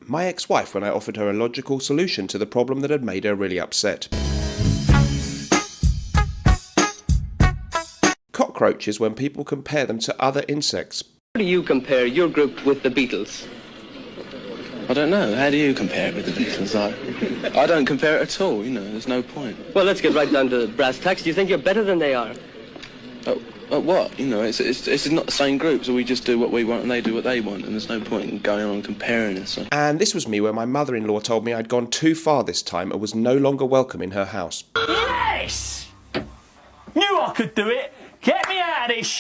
my ex-wife, when I offered her a logical solution to the problem that had made her really upset. Cockroaches when people compare them to other insects. How do you compare your group with the Beatles? I don't know. How do you compare it with the Beatles? I don't compare it at all, you know, there's no point. Well, let's get right down to brass tacks. Do you think you're better than they are? At what? You know, it's not the same group, so we just do what we want and they do what they want, and there's no point in going on comparing us. So. And this was me where my mother-in-law told me I'd gone too far this time and was no longer welcome in her house. Yes! Knew I could do it! Get me out of this shithole!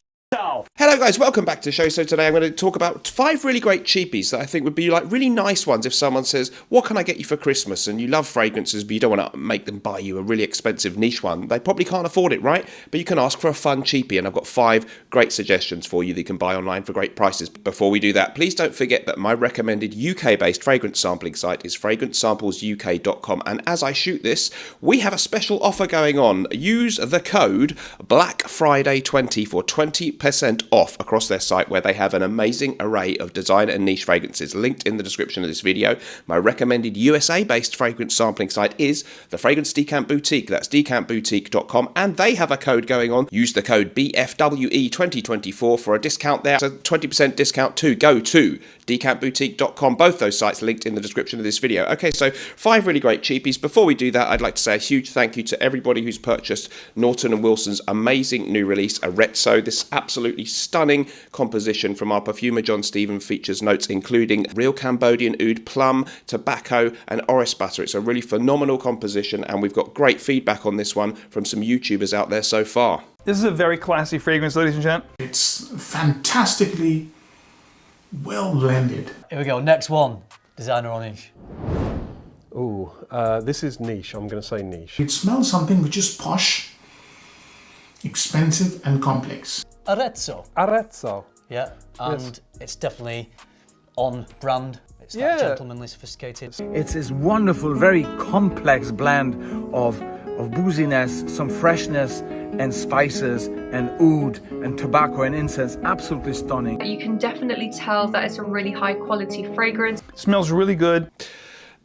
Hello guys, welcome back to the show. So today I'm going to talk about 5 really great cheapies that I think would be like really nice ones if someone says, what can I get you for Christmas? And you love fragrances, but you don't want to make them buy you a really expensive niche one. They probably can't afford it, right? But you can ask for a fun cheapie, and I've got 5 great suggestions for you that you can buy online for great prices. Before we do that, please don't forget that my recommended UK-based fragrance sampling site is fragrancesamplesuk.com, and as I shoot this, we have a special offer going on. Use the code BLACKFRIDAY20 for 20% off across their site, where they have an amazing array of designer and niche fragrances linked in the description of this video. My recommended USA-based fragrance sampling site is the Fragrance Decant Boutique. That's decanboutique.com, and they have a code going on. Use the code BFWE2024 for a discount there. It's a 20% discount too. Go to decantboutique.com. Both those sites linked in the description of this video. Okay, so 5 really great cheapies. Before we do that, I'd like to say a huge thank you to everybody who's purchased Naughton & Wilson's amazing new release, AREZZO. This absolutely stunning composition from our perfumer John Stephen features notes including real Cambodian oud, plum, tobacco and orris butter. It's a really phenomenal composition, and we've got great feedback on this one from some YouTubers out there so far. This is a very classy fragrance, ladies and gents. It's fantastically well blended. Here we go, next one, designer or niche. Ooh, this is niche. I'm going to say niche. It smells something which is posh, expensive and complex. AREZZO. AREZZO. Yeah, and yes. It's definitely on brand. It's that gentlemanly, sophisticated. It's this wonderful, very complex blend of booziness, some freshness and spices and oud and tobacco and incense. Absolutely stunning. You can definitely tell that it's a really high quality fragrance. Smells really good.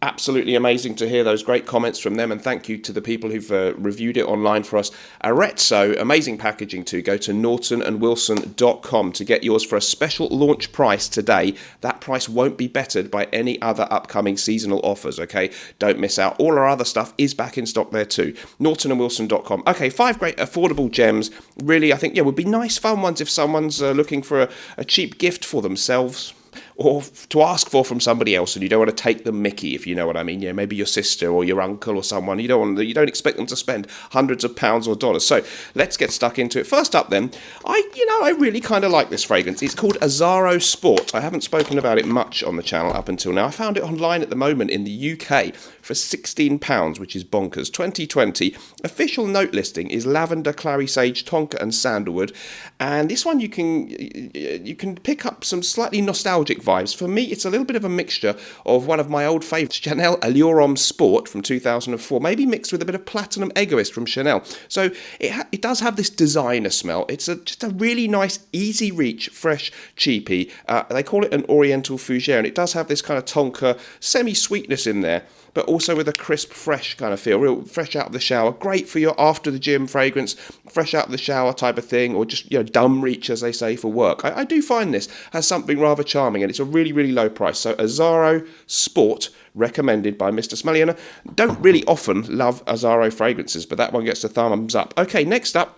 Absolutely amazing to hear those great comments from them, and thank you to the people who've reviewed it online for us. AREZZO, amazing packaging too. Go to naughtonandwilson.com to get yours for a special launch price today. That price won't be bettered by any other upcoming seasonal offers, okay? Don't miss out. All our other stuff is back in stock there too. naughtonandwilson.com. Okay, 5 great affordable gems. Really, I think, would be nice fun ones if someone's looking for a cheap gift for themselves, or to ask for from somebody else, and you don't want to take the mickey, if you know what I mean. Maybe your sister or your uncle or someone. You don't expect them to spend hundreds of pounds or dollars. So let's get stuck into it. First up, then, I really kind of like this fragrance. It's called AZZARO Sport. I haven't spoken about it much on the channel up until now. I found it online at the moment in the UK for £16, which is bonkers. 2020 official note listing is lavender, clary sage, tonka, and sandalwood. And this one you can pick up some slightly nostalgic vibes. For me, it's a little bit of a mixture of one of my old favourites, Chanel Allure Homme Sport from 2004, maybe mixed with a bit of Platinum Egoist from Chanel. So it does have this designer smell. It's just a really nice, easy reach, fresh cheapie. They call it an Oriental Fougere, and it does have this kind of tonka semi-sweetness in there, but also with a crisp, fresh kind of feel, real fresh out of the shower. Great for your after the gym fragrance, fresh out of the shower type of thing, or just, dumb reach, as they say, for work. I do find this has something rather charming, and it's a really, really low price. So AZZARO Sport, recommended by Mr. Smelly. And I don't really often love AZZARO fragrances, but that one gets the thumbs up. Okay, next up,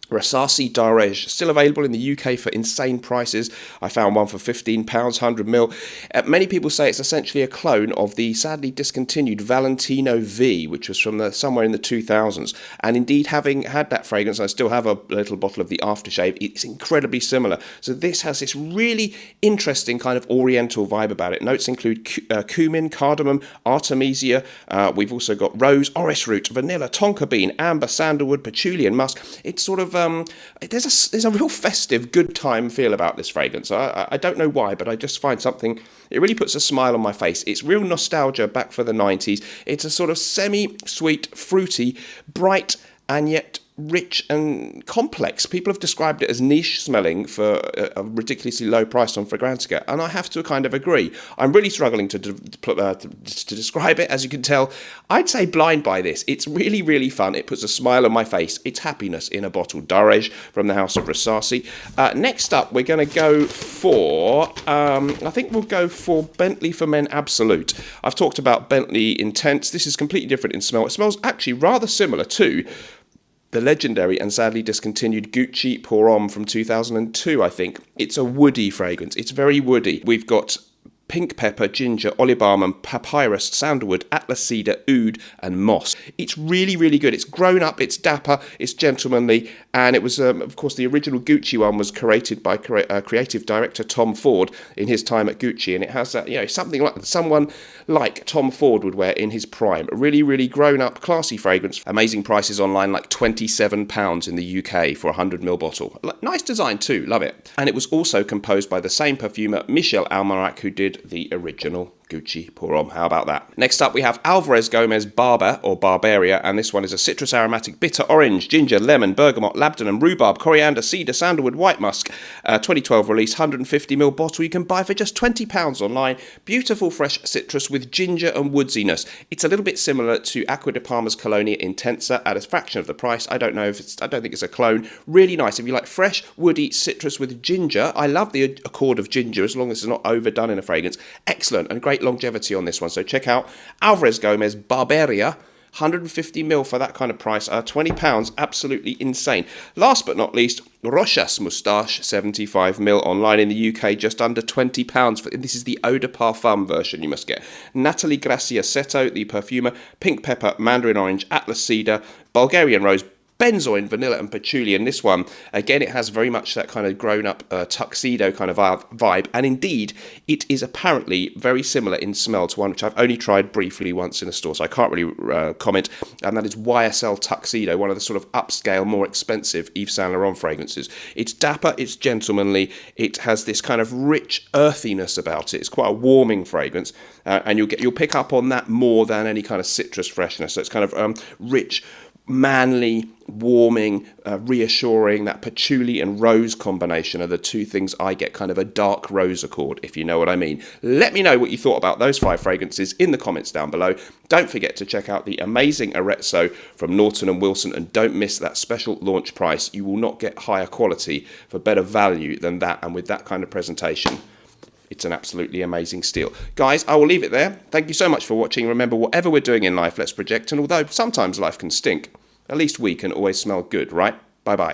RASASI DAAREJ, still available in the UK for insane prices. I found one for £15, 100ml. Many people say it's essentially a clone of the sadly discontinued Valentino V, which was from somewhere in the 2000s. And indeed, having had that fragrance, I still have a little bottle of the aftershave. It's incredibly similar. So this has this really interesting kind of oriental vibe about it. Notes include cumin, cardamom, artemisia. We've also got rose, orris root, vanilla, tonka bean, amber, sandalwood, patchouli, and musk. It's sort of there's a real festive, good time feel about this fragrance. I don't know why, but I just find something, it really puts a smile on my face. It's real nostalgia back for the 90s. It's a sort of semi-sweet, fruity, bright, and yet rich and complex. People have described it as niche smelling for a ridiculously low price on Fragrantica, and I have to kind of agree. I'm really struggling to describe it, as you can tell. I'd say blind buy this. It's really, really fun. It puts a smile on my face. It's happiness in a bottle. DAAREJ from the house of RASASI. Next up, we're going to go for, I think we'll go for Bentley for Men Absolute. I've talked about Bentley Intense. This is completely different in smell. It smells actually rather similar to the legendary and sadly discontinued Gucci Pour Homme from 2002, I think. It's a woody fragrance. It's very woody. We've got pink pepper, ginger, olive almond, papyrus, sandalwood, atlas cedar, oud, and moss. It's really, really good. It's grown up, it's dapper, it's gentlemanly, and it was, of course, the original Gucci one was created by creative director Tom Ford in his time at Gucci, and it has that, something like someone like Tom Ford would wear in his prime. A really, really grown up, classy fragrance. Amazing prices online, like £27 in the UK for a 100ml bottle. Nice design too, love it. And it was also composed by the same perfumer, Michel Almarac, who did the original Gucci Pour Homme. How about that? Next up, we have ALVAREZ Gomez Barber or Barberia, and this one is a citrus aromatic bitter orange, ginger, lemon, bergamot, labdanum, rhubarb, coriander, cedar, sandalwood, white musk. 2012 release, 150ml bottle you can buy for just £20 online. Beautiful fresh citrus with ginger and woodsiness. It's a little bit similar to Acqua di Parma's Colonia Intensa at a fraction of the price. I don't think it's a clone. Really nice. If you like fresh, woody citrus with ginger, I love the accord of ginger as long as it's not overdone in a fragrance. Excellent and great longevity on this one. So check out ALVAREZ Gomez Barberia. 150ml for that kind of price, £20, absolutely insane. Last but not least, ROCHAS Moustache, 75ml online in the UK, just under £20. This is the Eau de Parfum version you must get. Natalie Gracia Seto, the perfumer, pink pepper, mandarin orange, atlas cedar, Bulgarian rose, benzoin, vanilla and patchouli. And this one, again, it has very much that kind of grown-up tuxedo kind of vibe. And indeed, it is apparently very similar in smell to one which I've only tried briefly once in a store, so I can't really comment. And that is YSL Tuxedo, one of the sort of upscale, more expensive Yves Saint Laurent fragrances. It's dapper, it's gentlemanly, it has this kind of rich earthiness about it. It's quite a warming fragrance, and you'll pick up on that more than any kind of citrus freshness. So it's kind of rich, manly, warming, reassuring. That patchouli and rose combination are the two things I get, kind of a dark rose accord, if you know what I mean. Let me know what you thought about those 5 fragrances in the comments down below. Don't forget to check out the amazing AREZZO from Naughton & Wilson, and don't miss that special launch price. You will not get higher quality for better value than that, and with that kind of presentation, it's an absolutely amazing steal. Guys, I will leave it there. Thank you so much for watching. Remember, whatever we're doing in life, let's project. And although sometimes life can stink, at least we can always smell good, right? Bye-bye.